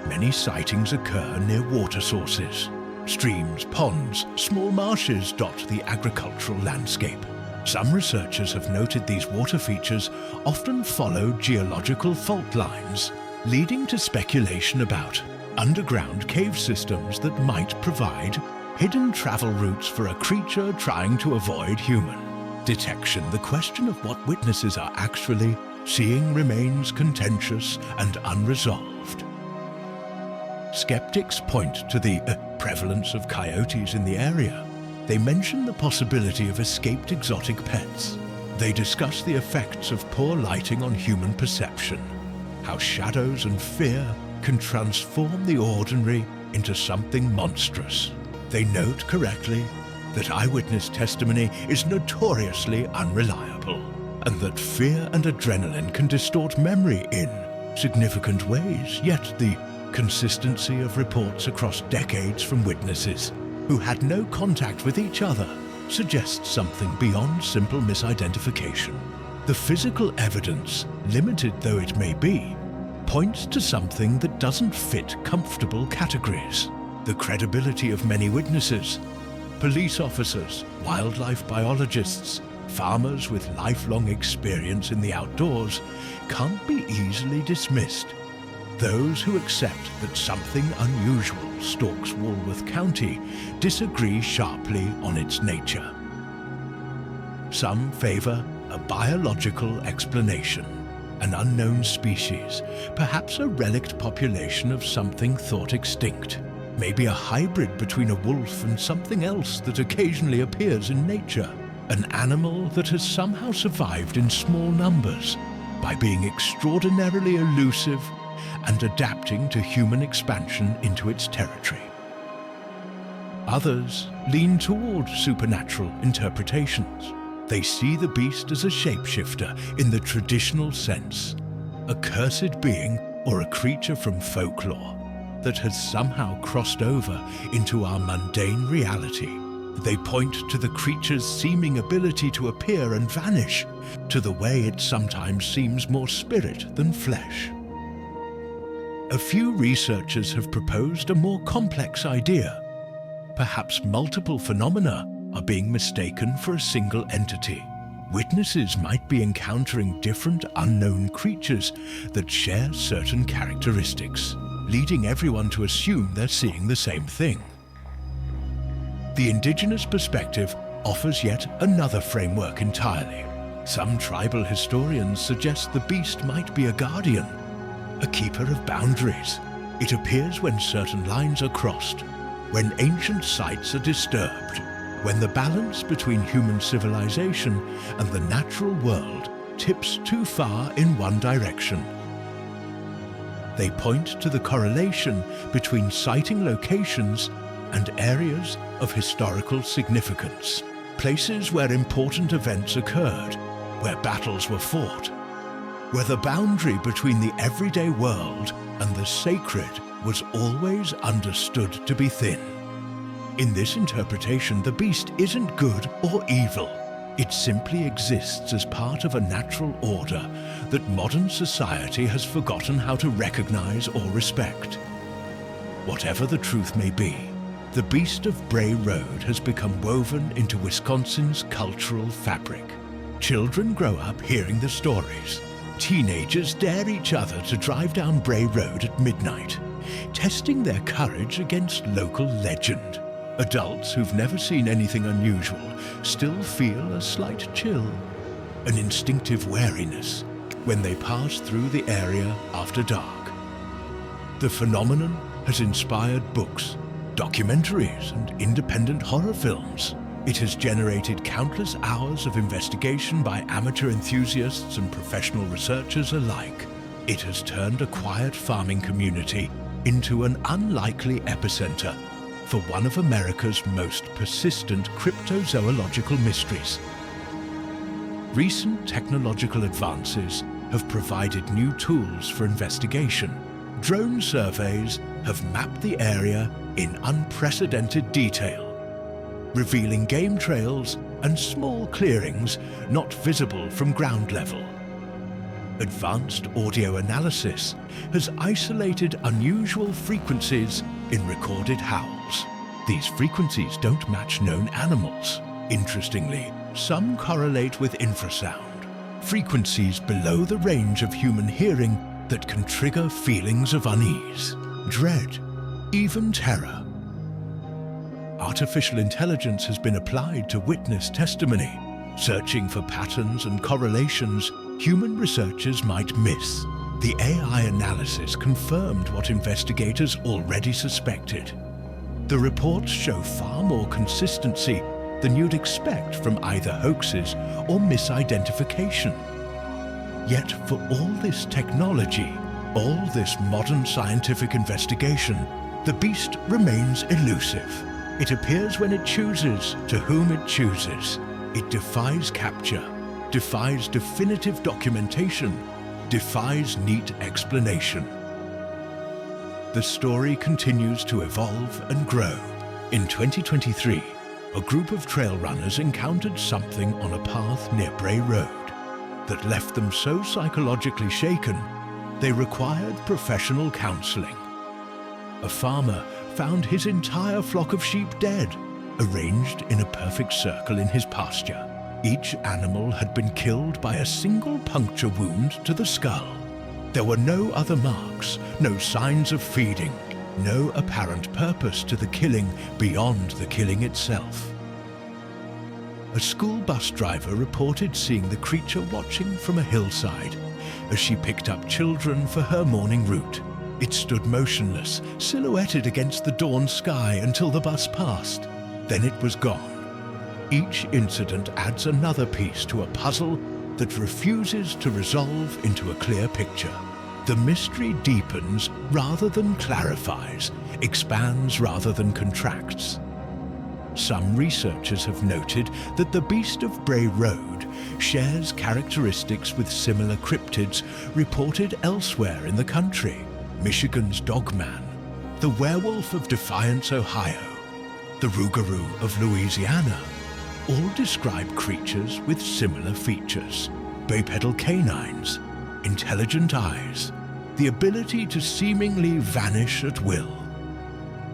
Many sightings occur near water sources. Streams, ponds, small marshes dot the agricultural landscape. Some researchers have noted these water features often follow geological fault lines, leading to speculation about underground cave systems that might provide hidden travel routes for a creature trying to avoid human detection. The question of what witnesses are actually seeing remains contentious and unresolved. Skeptics point to the prevalence of coyotes in the area. They mention the possibility of escaped exotic pets. They discuss the effects of poor lighting on human perception, how shadows and fear can transform the ordinary into something monstrous. They note correctly that eyewitness testimony is notoriously unreliable, and that fear and adrenaline can distort memory in significant ways, yet the consistency of reports across decades from witnesses who had no contact with each other suggests something beyond simple misidentification. The physical evidence, limited though it may be, points to something that doesn't fit comfortable categories. The credibility of many witnesses, police officers, wildlife biologists, farmers with lifelong experience in the outdoors, can't be easily dismissed. Those who accept that something unusual stalks Walworth County disagree sharply on its nature. Some favor a biological explanation. an unknown species, perhaps a relict population of something thought extinct, maybe a hybrid between a wolf and something else that occasionally appears in nature, an animal that has somehow survived in small numbers by being extraordinarily elusive and adapting to human expansion into its territory. Others lean toward supernatural interpretations. They see the beast as a shapeshifter in the traditional sense, a cursed being or a creature from folklore that has somehow crossed over into our mundane reality. They point to the creature's seeming ability to appear and vanish, to the way it sometimes seems more spirit than flesh. A few researchers have proposed a more complex idea. Perhaps multiple phenomena are being mistaken for a single entity. Witnesses might be encountering different unknown creatures that share certain characteristics, leading everyone to assume they're seeing the same thing. The indigenous perspective offers yet another framework entirely. Some tribal historians suggest the beast might be a guardian, a keeper of boundaries. It appears when certain lines are crossed, when ancient sites are disturbed, when the balance between human civilization and the natural world tips too far in one direction. They point to the correlation between sighting locations and areas of historical significance, places where important events occurred, where battles were fought, where the boundary between the everyday world and the sacred was always understood to be thin. In this interpretation, the beast isn't good or evil. It simply exists as part of a natural order that modern society has forgotten how to recognize or respect. Whatever the truth may be, the beast of Bray Road has become woven into Wisconsin's cultural fabric. Children grow up hearing the stories. Teenagers dare each other to drive down Bray Road at midnight, testing their courage against local legend. Adults who've never seen anything unusual still feel a slight chill, an instinctive wariness when they pass through the area after dark. The phenomenon has inspired books, documentaries, and independent horror films. It has generated countless hours of investigation by amateur enthusiasts and professional researchers alike. It has turned a quiet farming community into an unlikely epicenter for one of America's most persistent cryptozoological mysteries. Recent technological advances have provided new tools for investigation. Drone surveys have mapped the area in unprecedented detail, revealing game trails and small clearings not visible from ground level. Advanced audio analysis has isolated unusual frequencies in recorded howls. These frequencies don't match known animals. Interestingly, some correlate with infrasound, frequencies below the range of human hearing that can trigger feelings of unease, dread, even terror. Artificial intelligence has been applied to witness testimony, searching for patterns and correlations human researchers might miss. The AI analysis confirmed what investigators already suspected. The reports show far more consistency than you'd expect from either hoaxes or misidentification. Yet for all this technology, all this modern scientific investigation, the beast remains elusive. It appears when it chooses, to whom it chooses. It defies capture, defies definitive documentation, defies neat explanation. The story continues to evolve and grow. In 2023, a group of trail runners encountered something on a path near Bray Road that left them so psychologically shaken, they required professional counseling. A farmer found his entire flock of sheep dead, arranged in a perfect circle in his pasture. Each animal had been killed by a single puncture wound to the skull. There were no other marks, no signs of feeding, no apparent purpose to the killing beyond the killing itself. A school bus driver reported seeing the creature watching from a hillside, as she picked up children for her morning route. It stood motionless, silhouetted against the dawn sky until the bus passed. Then it was gone. Each incident adds another piece to a puzzle that refuses to resolve into a clear picture. The mystery deepens rather than clarifies, expands rather than contracts. Some researchers have noted that the Beast of Bray Road shares characteristics with similar cryptids reported elsewhere in the country. Michigan's Dogman, the Werewolf of Defiance, Ohio, the Rougarou of Louisiana, all describe creatures with similar features. Bipedal canines, intelligent eyes, the ability to seemingly vanish at will.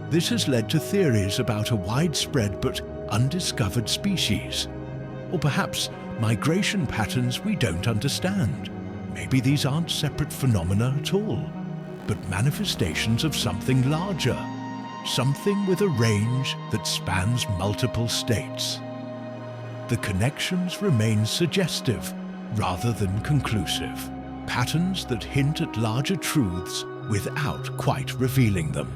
This has led to theories about a widespread but undiscovered species, or perhaps migration patterns we don't understand. Maybe these aren't separate phenomena at all, but manifestations of something larger, something with a range that spans multiple states. The connections remain suggestive rather than conclusive, patterns that hint at larger truths without quite revealing them.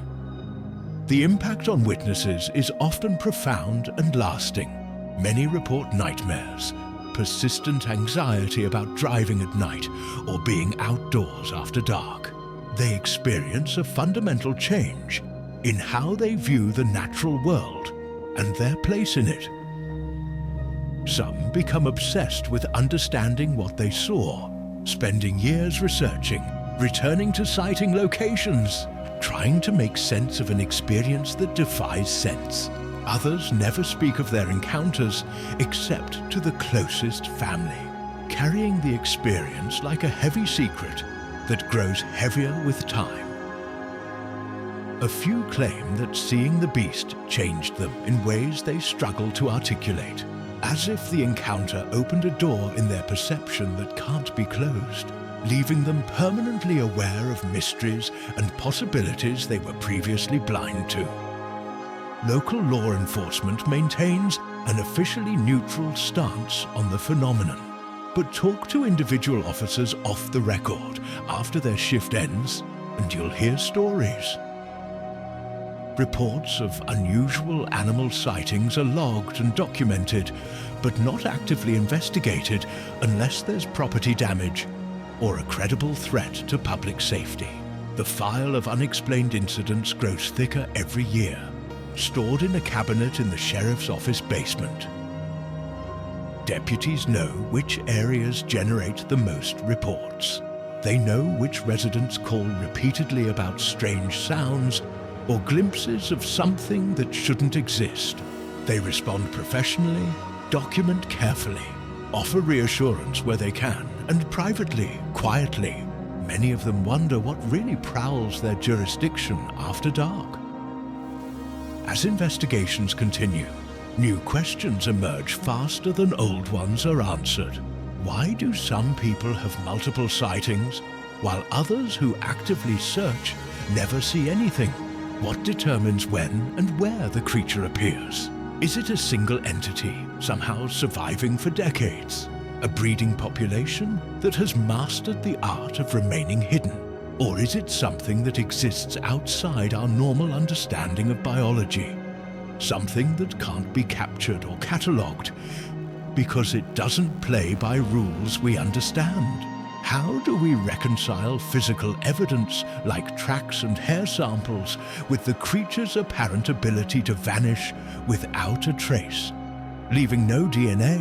The impact on witnesses is often profound and lasting. Many report nightmares, persistent anxiety about driving at night or being outdoors after dark. They experience a fundamental change in how they view the natural world and their place in it. Some become obsessed with understanding what they saw, spending years researching, returning to sighting locations, trying to make sense of an experience that defies sense. Others never speak of their encounters except to the closest family, carrying the experience like a heavy secret that grows heavier with time. A few claim that seeing the beast changed them in ways they struggle to articulate, as if the encounter opened a door in their perception that can't be closed, leaving them permanently aware of mysteries and possibilities they were previously blind to. Local law enforcement maintains an officially neutral stance on the phenomenon, but talk to individual officers off the record after their shift ends, and you'll hear stories. Reports of unusual animal sightings are logged and documented, but not actively investigated unless there's property damage or a credible threat to public safety. The file of unexplained incidents grows thicker every year, stored in a cabinet in the sheriff's office basement. Deputies know which areas generate the most reports. They know which residents call repeatedly about strange sounds or glimpses of something that shouldn't exist. They respond professionally, document carefully, offer reassurance where they can, and privately, quietly. Many of them wonder what really prowls their jurisdiction after dark. As investigations continue, new questions emerge faster than old ones are answered. Why do some people have multiple sightings, while others who actively search never see anything? What determines when and where the creature appears? Is it a single entity, somehow surviving for decades? A breeding population that has mastered the art of remaining hidden? Or is it something that exists outside our normal understanding of biology? Something that can't be captured or catalogued because it doesn't play by rules we understand? How do we reconcile physical evidence like tracks and hair samples with the creature's apparent ability to vanish without a trace, leaving no DNA,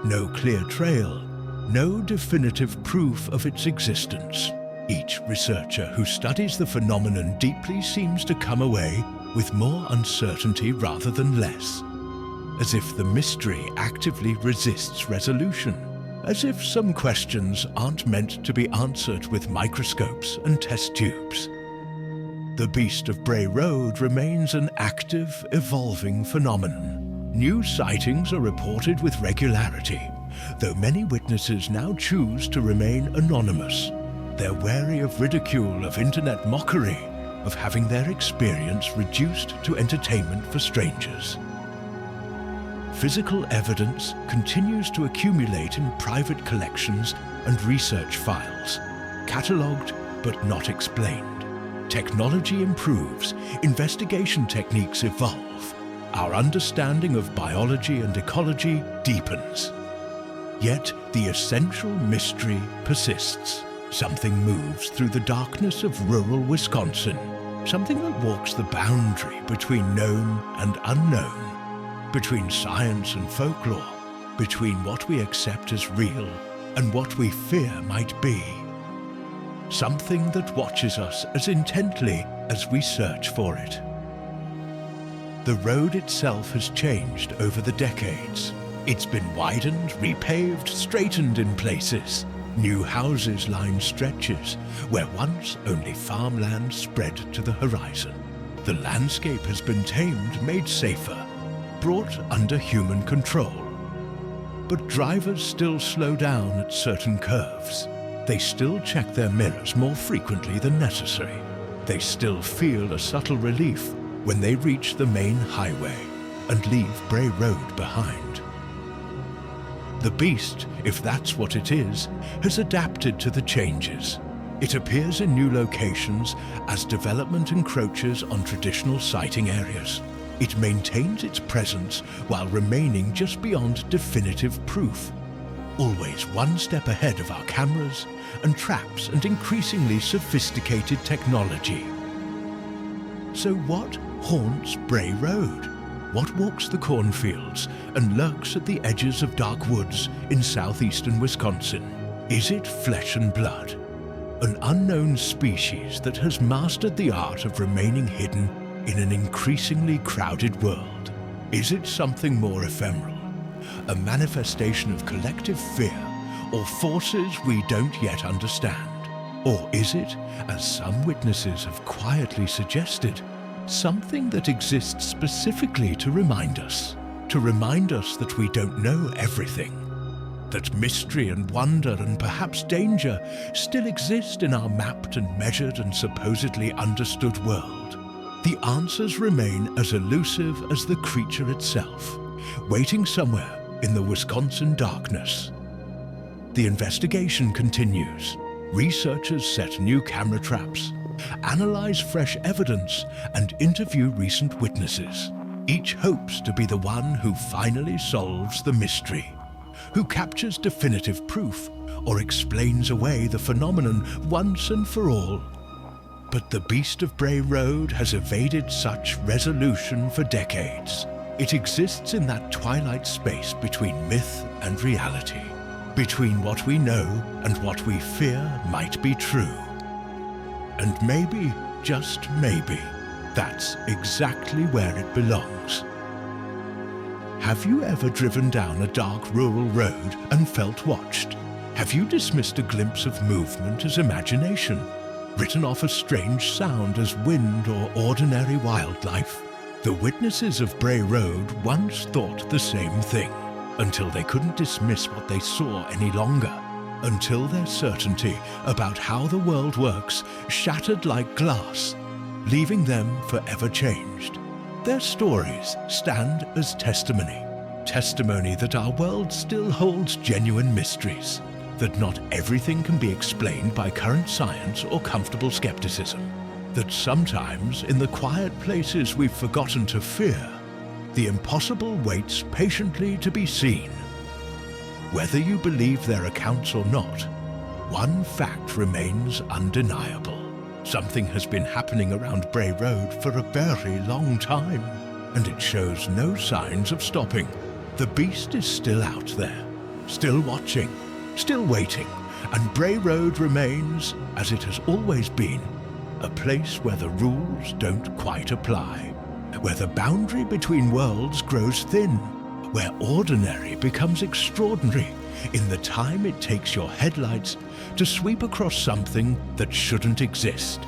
no clear trail, no definitive proof of its existence? Each researcher who studies the phenomenon deeply seems to come away with more uncertainty rather than less, as if the mystery actively resists resolution, as if some questions aren't meant to be answered with microscopes and test tubes. The Beast of Bray Road remains an active, evolving phenomenon. New sightings are reported with regularity, though many witnesses now choose to remain anonymous. They're wary of ridicule, of internet mockery, of having their experience reduced to entertainment for strangers. Physical evidence continues to accumulate in private collections and research files, catalogued but not explained. Technology improves, investigation techniques evolve, our understanding of biology and ecology deepens. Yet the essential mystery persists. Something moves through the darkness of rural Wisconsin, something that walks the boundary between known and unknown, between science and folklore, between what we accept as real and what we fear might be. Something that watches us as intently as we search for it. The road itself has changed over the decades. It's been widened, repaved, straightened in places. New houses line stretches where once only farmland spread to the horizon. The landscape has been tamed, made safer, brought under human control. But drivers still slow down at certain curves. They still check their mirrors more frequently than necessary. They still feel a subtle relief when they reach the main highway and leave Bray Road behind. The beast, if that's what it is, has adapted to the changes. It appears in new locations as development encroaches on traditional sighting areas. It maintains its presence while remaining just beyond definitive proof. Always one step ahead of our cameras and traps and increasingly sophisticated technology. So what haunts Bray Road? What walks the cornfields and lurks at the edges of dark woods in southeastern Wisconsin? Is it flesh and blood? An unknown species that has mastered the art of remaining hidden in an increasingly crowded world? Is it something more ephemeral? A manifestation of collective fear, or forces we don't yet understand? Or is it, as some witnesses have quietly suggested, something that exists specifically to remind us that we don't know everything, that mystery and wonder and perhaps danger still exist in our mapped and measured and supposedly understood world? The answers remain as elusive as the creature itself, waiting somewhere in the Wisconsin darkness. The investigation continues. Researchers set new camera traps, analyze fresh evidence, and interview recent witnesses. Each hopes to be the one who finally solves the mystery, who captures definitive proof or explains away the phenomenon once and for all. But the beast of Bray Road has evaded such resolution for decades. It exists in that twilight space between myth and reality, between what we know and what we fear might be true. And maybe, just maybe, that's exactly where it belongs. Have you ever driven down a dark rural road and felt watched? Have you dismissed a glimpse of movement as imagination, written off a strange sound as wind or ordinary wildlife? The witnesses of Bray Road once thought the same thing, until they couldn't dismiss what they saw any longer, until their certainty about how the world works shattered like glass, leaving them forever changed. Their stories stand as testimony that our world still holds genuine mysteries, that not everything can be explained by current science or comfortable skepticism, that sometimes in the quiet places we've forgotten to fear, the impossible waits patiently to be seen. Whether you believe their accounts or not, one fact remains undeniable. Something has been happening around Bray Road for a very long time, and it shows no signs of stopping. The beast is still out there, still watching, still waiting, and Bray Road remains, as it has always been, a place where the rules don't quite apply, where the boundary between worlds grows thin, where ordinary becomes extraordinary in the time it takes your headlights to sweep across something that shouldn't exist.